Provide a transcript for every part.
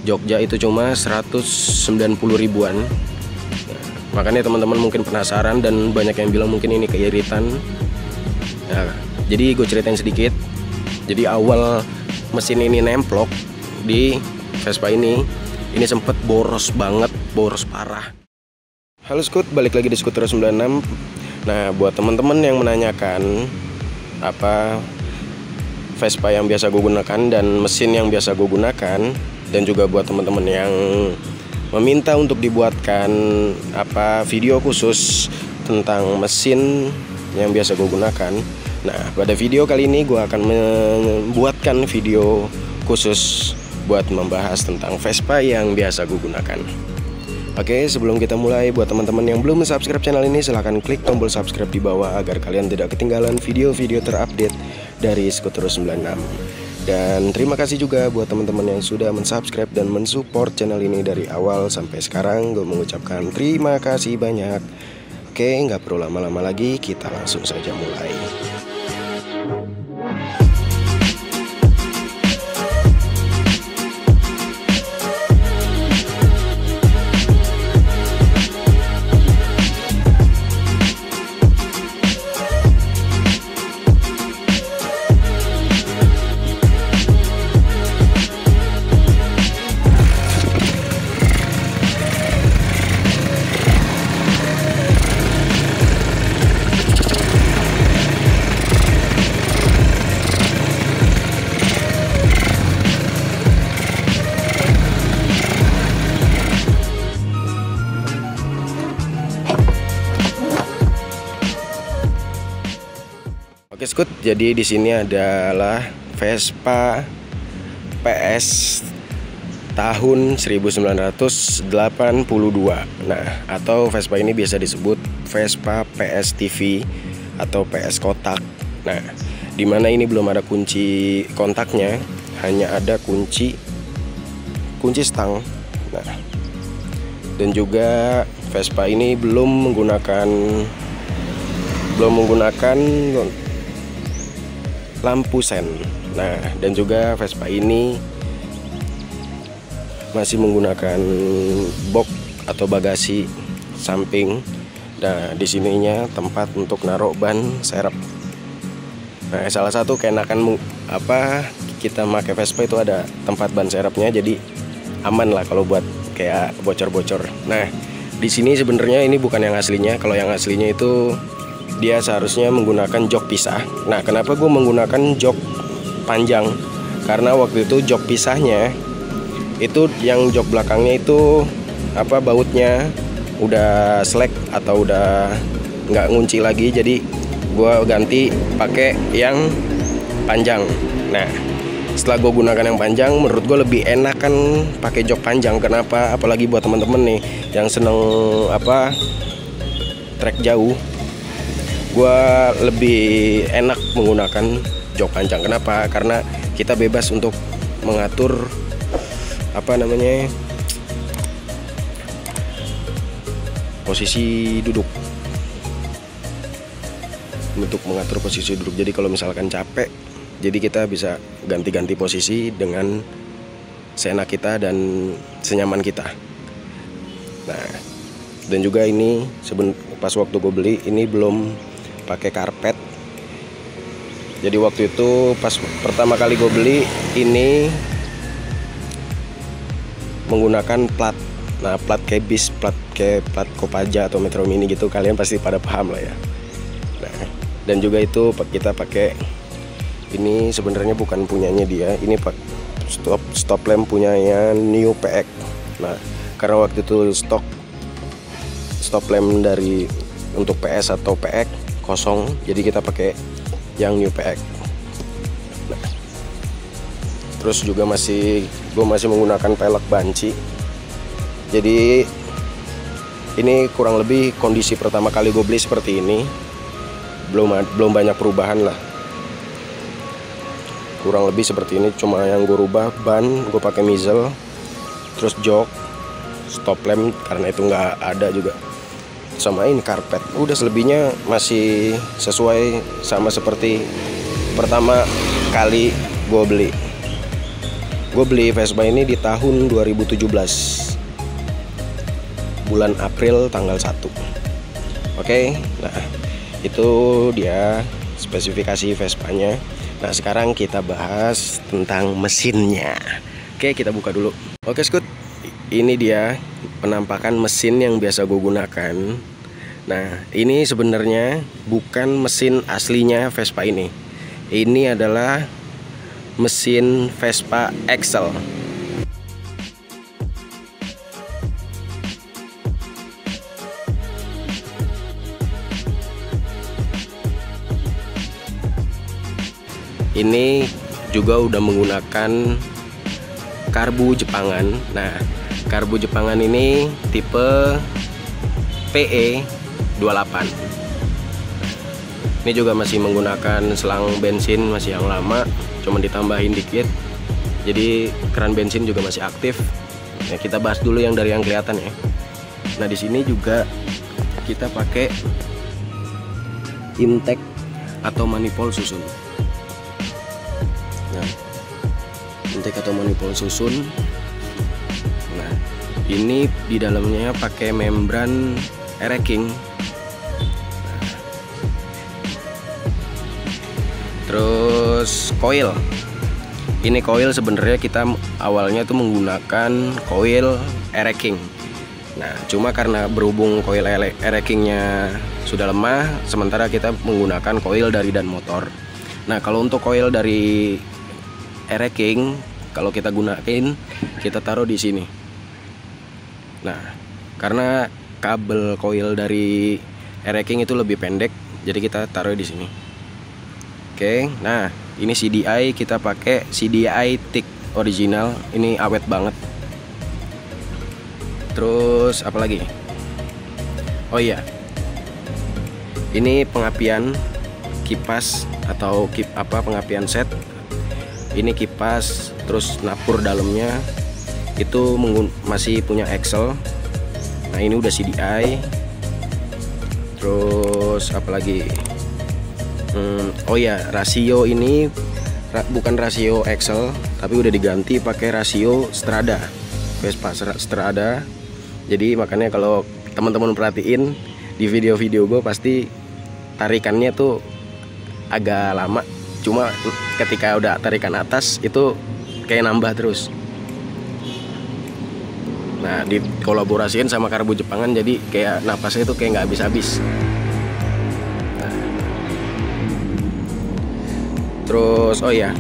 Jogja itu cuma 190 ribuan. Makanya teman-teman mungkin penasaran dan banyak yang bilang mungkin ini keiritan. Nah, jadi gue ceritain sedikit. Jadi awal mesin ini nemplok di Vespa ini sempet boros banget, boros parah. Halo Skut, balik lagi di Skuter 96. Nah, buat teman-teman yang menanyakan apa Vespa yang biasa gue gunakan dan mesin yang biasa gue gunakan, dan juga buat teman-teman yang meminta untuk dibuatkan video khusus tentang mesin yang biasa gue gunakan. Nah, pada video kali ini gue akan membuatkan video khusus buat membahas tentang Vespa yang biasa gue gunakan. Oke, sebelum kita mulai, buat teman-teman yang belum subscribe channel ini, silahkan klik tombol subscribe di bawah agar kalian tidak ketinggalan video-video terupdate dari Skuter 96. Dan terima kasih juga buat teman-teman yang sudah mensubscribe dan mensupport channel ini dari awal sampai sekarang. Gue mengucapkan terima kasih banyak. Oke, nggak perlu lama-lama lagi, kita langsung saja mulai. Oke Skut, jadi di sini adalah Vespa PS tahun 1982. Nah, atau Vespa ini biasa disebut Vespa PS TV atau PS kotak. Nah, dimana ini belum ada kunci kontaknya, hanya ada kunci stang. Nah, dan juga Vespa ini belum menggunakan lampu sen. Nah, dan juga Vespa ini masih menggunakan box atau bagasi samping. Nah, di sininya tempat untuk naruh ban serep. Nah, salah satu keenakan kita pakai Vespa itu ada tempat ban serepnya, jadi aman lah kalau buat kayak bocor-bocor. Nah, di sini sebenarnya ini bukan yang aslinya. Kalau yang aslinya itu dia seharusnya menggunakan jok pisah. Nah, kenapa gue menggunakan jok panjang? Karena waktu itu jok pisahnya itu yang jok belakangnya itu bautnya udah slack atau udah nggak ngunci lagi, jadi gue ganti pakai yang panjang. Nah, setelah gue gunakan yang panjang, menurut gue lebih enak kan pakai jok panjang. Kenapa? Apalagi buat temen-temen nih yang seneng trek jauh, gue lebih enak menggunakan jok panjang. Kenapa? Karena kita bebas untuk mengatur posisi duduk. Untuk mengatur posisi duduk. Jadi kalau misalkan capek, jadi kita bisa ganti-ganti posisi dengan seenak kita dan senyaman kita. Nah, dan juga ini pas waktu gue beli ini belum pakai karpet. Jadi waktu itu pas pertama kali gue beli ini menggunakan plat. Nah, plat kayak bis, plat Kopaja atau Metro Mini gitu, kalian pasti pada paham lah ya. Nah, dan juga itu kita pakai ini sebenarnya bukan punyanya dia. Ini stop lamp punyanya New PX. Nah, karena waktu itu stop lamp dari untuk PS atau PX kosong, jadi kita pakai yang New PX. Nah, terus juga gue masih menggunakan pelek banci. Jadi ini kurang lebih kondisi pertama kali gue beli seperti ini. Belum banyak perubahan lah. Kurang lebih seperti ini, cuma yang gue rubah ban, gue pakai Mizel, terus jok, stop lamp karena itu nggak ada juga, sama ini karpet. Udah, selebihnya masih sesuai sama seperti pertama kali gue beli. Gue beli Vespa ini di tahun 2017, bulan April tanggal 1. Oke, nah itu dia spesifikasi Vespanya. Nah sekarang kita bahas tentang mesinnya. Oke, kita buka dulu. Oke Skut, ini dia penampakan mesin yang biasa gue gunakan. Nah ini sebenarnya bukan mesin aslinya Vespa ini. Ini adalah mesin Vespa Excel. Ini juga udah menggunakan karbu Jepangan. Nah, karbu Jepangan ini tipe PE28. Ini juga masih menggunakan selang bensin, masih yang lama, cuma ditambahin dikit. Jadi keran bensin juga masih aktif. Nah, kita bahas dulu yang dari yang kelihatan ya. Nah, di sini juga kita pakai intake atau manifold susun. Nah, intake atau manifold susun. Nah, ini di dalamnya pakai membran Ereking. Terus coil. Ini coil sebenarnya kita awalnya tuh menggunakan coil Ereking. Nah, cuma karena berhubung coil Erekingnya sudah lemah, sementara kita menggunakan coil dari dan motor. Nah, kalau untuk coil dari Ereking, kalau kita gunain, kita taruh di sini. Nah, karena kabel coil dari Ereking itu lebih pendek, jadi kita taruh di sini. Oke, nah ini CDI, kita pakai CDI TIG original, ini awet banget. Terus apa lagi? Oh iya, ini pengapian kipas atau pengapian set. Ini kipas, terus napur dalamnya itu masih punya Excel. Nah ini udah CDI. Terus apa lagi? Oh ya, rasio ini bukan rasio Excel, tapi udah diganti pakai rasio Strada, Vespa Strada. Jadi makanya kalau teman-teman perhatiin di video-video gue pasti tarikannya tuh agak lama. Cuma ketika udah tarikan atas itu kayak nambah terus. Nah, dikolaborasiin sama karbu Jepangan, jadi kayak napasnya itu kayak nggak habis-habis. Terus oh ya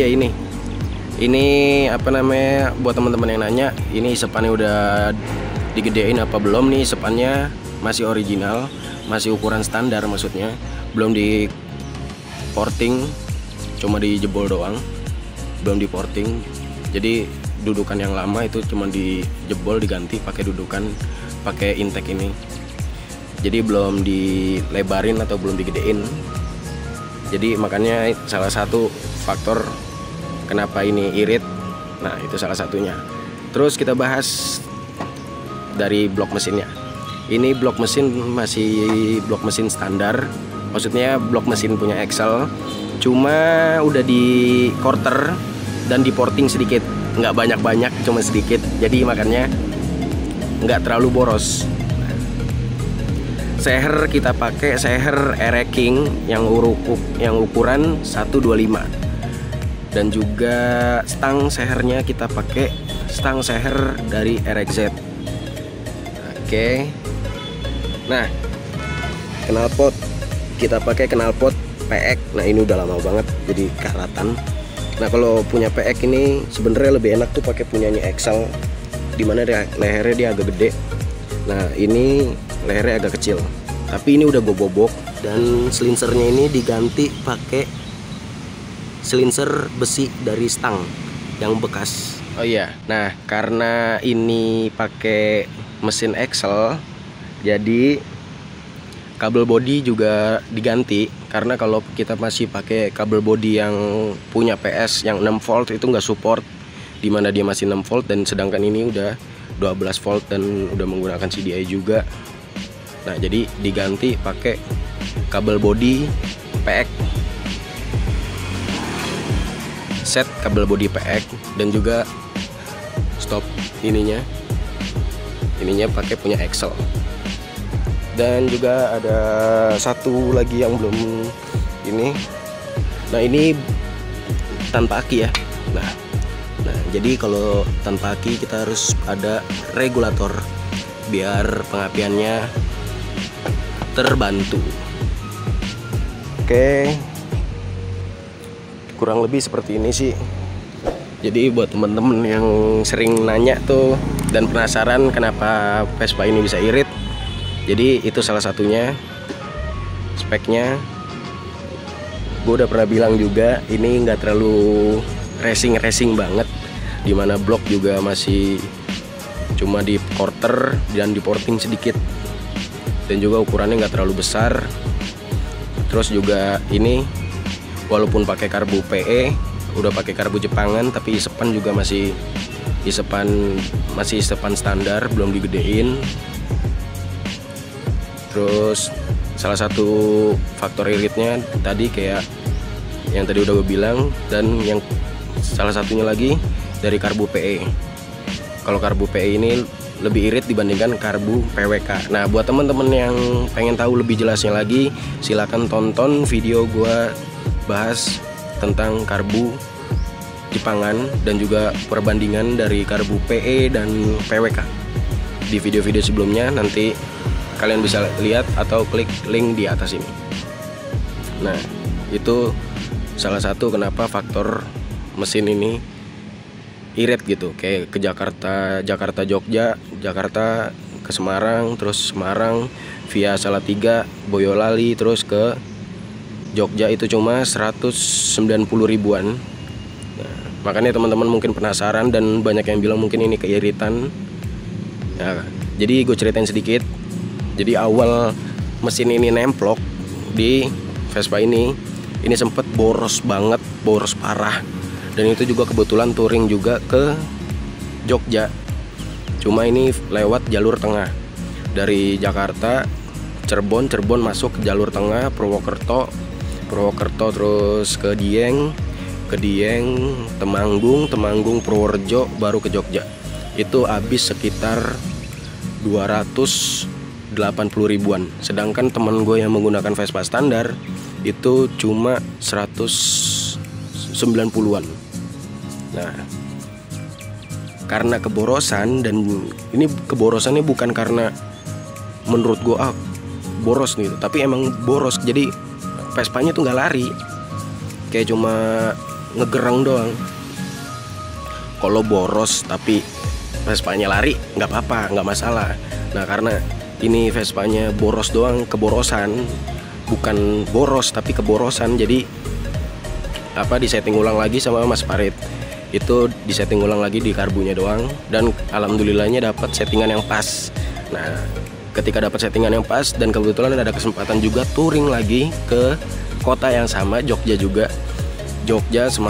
ini apa namanya, buat teman-teman yang nanya, ini sepannya udah digedein apa belum nih? Sepannya masih original, masih ukuran standar, maksudnya belum di porting, cuma dijebol doang, belum di porting. Jadi dudukan yang lama itu cuma dijebol, diganti pakai dudukan, pakai intake ini. Jadi belum dilebarin atau belum digedein. Jadi makanya salah satu faktor kenapa ini irit. Nah itu salah satunya. Terus kita bahas dari blok mesinnya. Ini blok mesin masih blok mesin standar, maksudnya blok mesin punya Excel, cuma udah di quarter dan di porting sedikit, nggak banyak-banyak, cuma sedikit. Jadi makanya nggak terlalu boros. Seher kita pakai seher Ereking yang ukuran 125, dan juga stang sehernya kita pakai stang seher dari RXZ. Oke. Nah, knalpot kita pakai knalpot PX. Nah ini udah lama banget jadi karatan. Nah kalau punya PX ini sebenarnya lebih enak tuh pakai punyanya Excel, dimana lehernya dia agak gede. Nah ini lehernya agak kecil, tapi ini udah gue bobok, dan selinsernya ini diganti pakai selinser besi dari stang yang bekas. Oh iya, nah karena ini pakai mesin Excel, jadi kabel bodi juga diganti. Karena kalau kita masih pakai kabel bodi yang punya PS yang 6 volt itu nggak support, dimana dia masih 6 volt, dan sedangkan ini udah 12 volt dan udah menggunakan CDI juga. Nah jadi diganti pakai kabel bodi PX set kabel body pack, dan juga stop ininya pakai punya Excel. Dan juga ada satu lagi yang belum ini. Nah, ini tanpa aki ya. Nah, jadi kalau tanpa aki kita harus ada regulator biar pengapiannya terbantu. Oke, kurang lebih seperti ini sih. Jadi buat temen-temen yang sering nanya tuh dan penasaran kenapa Vespa ini bisa irit, jadi itu salah satunya. Speknya gue udah pernah bilang juga, ini nggak terlalu racing banget, dimana blok juga masih cuma di quarter dan di porting sedikit, dan juga ukurannya nggak terlalu besar. Terus juga ini walaupun pakai karbu PE, udah pakai karbu Jepangan, tapi isepan juga masih isepan standar, belum digedein. Terus salah satu faktor iritnya tadi kayak yang tadi udah gue bilang, dan yang salah satunya lagi dari karbu PE. Kalau karbu PE ini lebih irit dibandingkan karbu PWK. Nah, buat teman-teman yang pengen tahu lebih jelasnya lagi, silakan tonton video gue bahas tentang karbu Jepangan dan juga perbandingan dari karbu PE dan PWK di video-video sebelumnya. Nanti kalian bisa lihat atau klik link di atas ini. Nah, itu salah satu kenapa faktor mesin ini irit gitu. Kayak ke Jakarta Jogja, Jakarta ke Semarang, terus Semarang via Salatiga, Boyolali, terus ke Jogja itu cuma 190 ribuan. Nah, makanya teman-teman mungkin penasaran dan banyak yang bilang mungkin ini keiritan. Nah, jadi gue ceritain sedikit. Jadi awal mesin ini nemplok di Vespa ini sempet boros banget, boros parah. Dan itu juga kebetulan touring juga ke Jogja. Cuma ini lewat jalur tengah dari Jakarta, Cirebon masuk ke jalur tengah, Purwokerto terus ke Dieng, Temanggung, Purworejo, baru ke Jogja. Itu habis sekitar 280 ribuan. Sedangkan teman gue yang menggunakan Vespa standar itu cuma 190-an. Nah, karena keborosan, dan ini keborosannya bukan karena menurut gue boros gitu, tapi emang boros. Jadi Vespanya tuh nggak lari, kayak cuma ngegerang doang. Kalau boros tapi Vespanya lari nggak apa-apa, nggak masalah. Nah, karena ini Vespanya boros doang, keborosan, bukan boros tapi keborosan. Jadi disetting ulang lagi sama Mas Farid. Itu disetting ulang lagi di karbunya doang, dan alhamdulillahnya dapat settingan yang pas. Nah, ketika dapat settingan yang pas dan kebetulan ada kesempatan juga touring lagi ke kota yang sama, Jogja juga. Jakarta,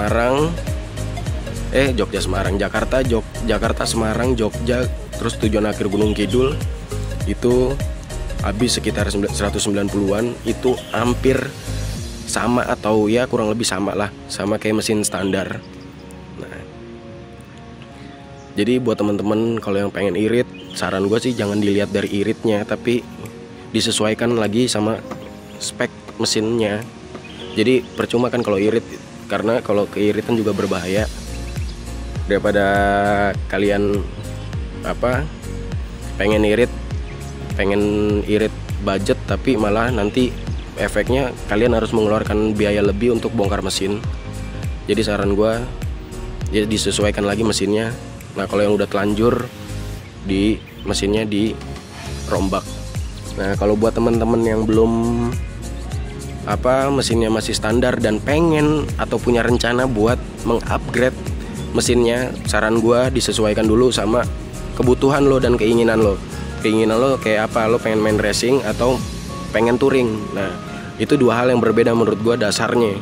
Semarang, Jogja, terus tujuan akhir Gunung Kidul. Itu habis sekitar 190-an. Itu hampir sama atau ya kurang lebih sama lah, sama kayak mesin standar. Nah, jadi buat teman-teman kalau yang pengen irit, saran gue sih jangan dilihat dari iritnya, tapi disesuaikan lagi sama spek mesinnya. Jadi percuma kan kalau irit, karena kalau keiritan juga berbahaya. Daripada kalian pengen irit budget, tapi malah nanti efeknya kalian harus mengeluarkan biaya lebih untuk bongkar mesin. Jadi saran gue ya disesuaikan lagi mesinnya. Nah, kalau yang udah telanjur, di mesinnya dirombak. Nah, kalau buat teman-teman yang belum mesinnya masih standar dan pengen atau punya rencana buat mengupgrade mesinnya, saran gue disesuaikan dulu sama kebutuhan lo dan keinginan lo. Keinginan lo kayak apa? Lo pengen main racing atau pengen touring? Nah, itu dua hal yang berbeda menurut gue dasarnya.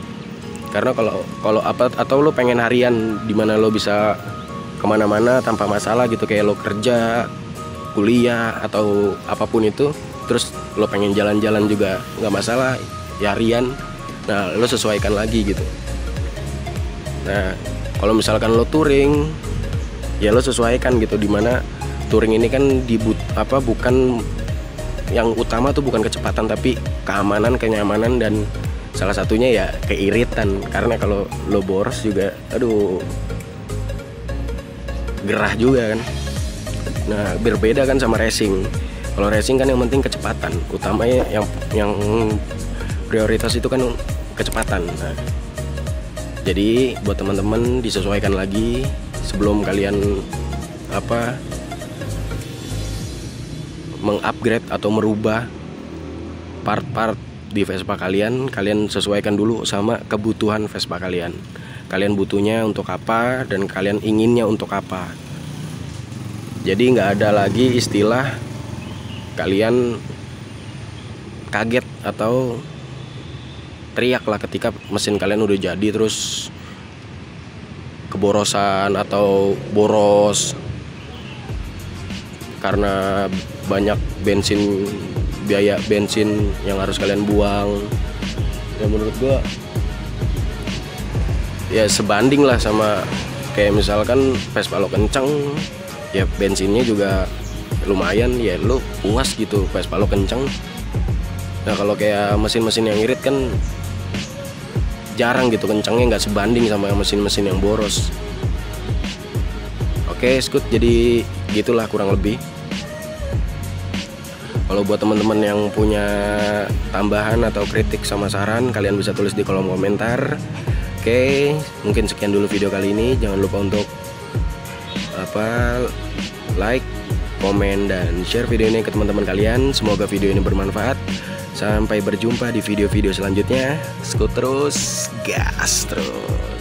Karena kalau atau lo pengen harian dimana lo bisa kemana-mana tanpa masalah gitu, kayak lo kerja, kuliah atau apapun itu, terus lo pengen jalan-jalan juga nggak masalah ya harian. Nah, lo sesuaikan lagi gitu. Nah, kalau misalkan lo touring, ya lo sesuaikan gitu, dimana touring ini kan bukan yang utama tuh bukan kecepatan tapi keamanan, kenyamanan, dan salah satunya ya keiritan. Karena kalau lo boros juga, aduh, gerah juga kan. Nah, berbeda kan sama racing. Kalau racing kan yang penting kecepatan, utamanya yang prioritas itu kan kecepatan. Nah, jadi buat teman-teman disesuaikan lagi sebelum kalian mengupgrade atau merubah part-part di Vespa kalian sesuaikan dulu sama kebutuhan Vespa kalian. Kalian butuhnya untuk apa dan kalian inginnya untuk apa. Jadi nggak ada lagi istilah kalian kaget atau teriak lah ketika mesin kalian udah jadi terus keborosan atau boros karena banyak biaya bensin yang harus kalian buang. Ya menurut gua ya sebanding lah sama kayak misalkan Vespa lo kenceng, ya bensinnya juga lumayan, ya lo puas gitu Vespa lo kenceng. Nah kalau kayak mesin-mesin yang irit kan jarang gitu kencangnya, nggak sebanding sama mesin-mesin yang boros. Oke, Scoot, jadi gitulah kurang lebih. Kalau buat teman-teman yang punya tambahan atau kritik sama saran, kalian bisa tulis di kolom komentar. Oke, mungkin sekian dulu video kali ini. Jangan lupa untuk like, komen, dan share video ini ke teman-teman kalian. Semoga video ini bermanfaat. Sampai berjumpa di video-video selanjutnya. Scoot terus, gas terus.